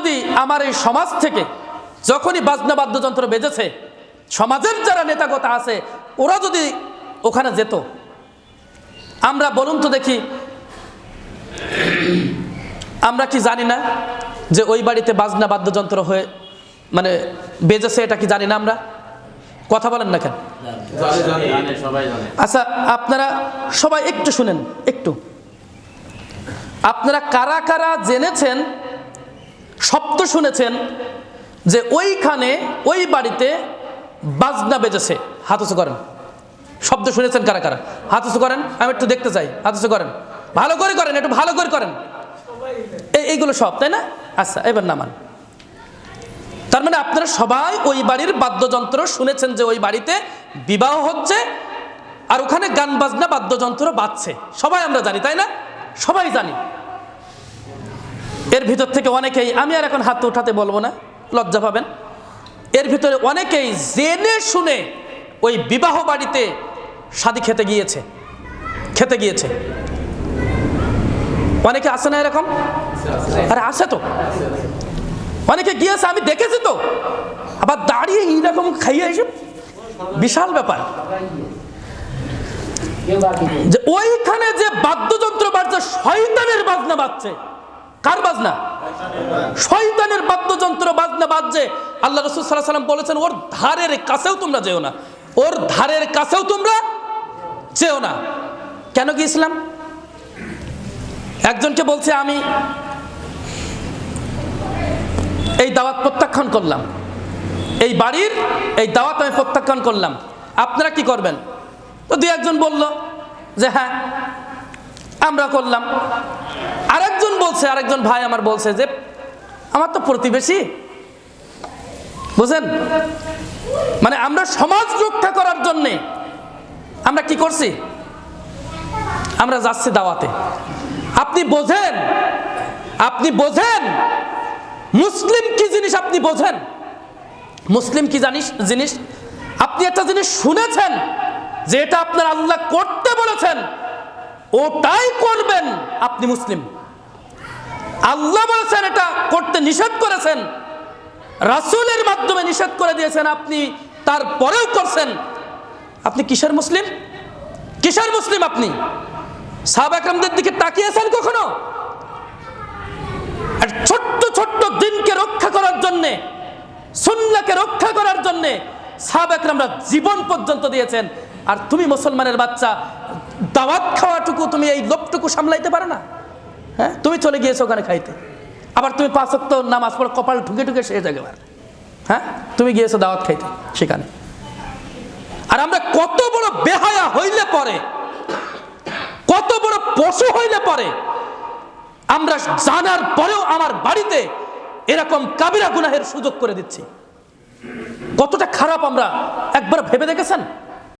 যদি আমার এই সমাজ থেকে যখনই বাজনা বাদ্যযন্ত্র বেজেছে, সমাজের যারা নেতাগোতা আছে ওরা যদি ওখানে যেত, আমরা বলুন তো দেখি, আমরা কি জানি না যে ওই বাড়িতে বাজনা বাদ্যযন্ত্র হয়ে মানে বেজেছে? এটা কি জানি না আমরা? কথা বলেন না কেন? আচ্ছা, আপনারা সবাই একটু শুনেন, একটু আপনারা কারা কারা জেনেছেন, শব্দ শুনেছেন যে ওইখানে ওই বাড়িতে বাজনা বেজেছে? হাত উঁচু করেন। শব্দ শুনেছেন কারা কারা? হাত উঁচু করেন, আমি একটু দেখতে চাই। হাত উঁচু করেন, ভালো করে করেন, একটু ভালো করে করেন। এইগুলো সব, তাই না? আচ্ছা, এবার নামান। তার মানে আপনারা সবাই ওই বাড়ির বাদ্যযন্ত্র শুনেছেন যে ওই বাড়িতে বিবাহ হচ্ছে আর ওখানে গান বাজনা বাদ্যযন্ত্র বাজছে, সবাই আমরা জানি, তাই না? সবাই জানি। এর ভিতর থেকে অনেকেই, আমি আর এখন হাত উঠাতে বলবো না, লজ্জা পাবেন, এর ভিতরে অনেকেই জেনে শুনে ওই বিবাহ বাড়িতে শাদী খেতে গিয়েছে। অনেকে আছে না এরকম? আরে আছে তো, অনেকে গিয়েছে, আমি দেখেছি তো। আবার দাঁড়িয়ে এইরকম খাইয়ে এসে, বিশাল ব্যাপার। যে ওইখানে যে বাদ্যযন্ত্র বাজছে, শয়তানের বাজনা বাজছে। কার বাজনা? শয়তানের বাদ্যযন্ত্র বাজনা বাজছে। আল্লাহ রাসূল সাল্লাল্লাহু আলাইহি ওয়াসাল্লাম বলেছেন, ওর ধারের কাছেও তোমরা যেও না, ওর ধারের কাছেও তোমরা যেও না। কেন গিয়েছিলাম? একজনকে বলছে, আমি এই দাওয়াত প্রত্যাখ্যান করলাম, এই বাড়ির এই দাওয়াত আমি প্রত্যাখ্যান করলাম, আপনারা কি করবেন? তো দুই একজন বলল যে হ্যাঁ আমরা করলাম। আরেকজন ভাই আমার বলছে যে আমার তো প্রতিবেশী, বুঝেন, মানে আমরা সমাজ রক্ষা করার জন্য আমরা কি করছি? আমরা যাচ্ছি দাওয়াতে। আপনি বোঝেন মুসলিম কি জিনিস? আপনি বোঝেন মুসলিম কি জিনিস? আপনি একটা জিনিস শুনেছেন যে এটা আপনার আল্লাহ করতে বলেছেন, ওটাই করবেন, আপনি মুসলিম। আল্লাহ বলেছেন এটা করতে নিষেধ করেছেন, রাসূলের মাধ্যমে নিষেধ করে দিয়েছেন, আপনি তারপরেও করছেন, আপনি কিসের মুসলিম? কিসের মুসলিম আপনি? সাহাবা একরামদের দিকে তাকিয়েছেন কখনো? আর ছোট্ট ছোট্ট দিনকে রক্ষা করার জন্যে, সুন্নাহকে রক্ষা করার জন্যে সাহাবা একরামরা জীবন পর্যন্ত দিয়েছেন। আর তুমি মুসলমানের বাচ্চা, দাওয়াত খাওয়াটুকু, তুমি এই লোভটুকু সামলাইতে পারো না? হ্যাঁ, তুমি চলে গিয়েছো ওখানে খাইতে, আবার তুমি 5 ওয়াক্ত নামাজ পড়ে কপাল ঠুকে ঠুকে শেষ একেবারে। হ্যাঁ, তুমি গিয়েছো দাওয়াত খাইতে সেখানে। আর আমরা কত বড় বেহায়া হইলে পরে, কত বড় পশু হইলে পরে, আমরা জানার পরেও আমার বাড়িতে এরকম কাবিরা গুনাহের সুযোগ করে দিচ্ছি। কতটা খারাপ আমরা একবার ভেবে দেখেছেন?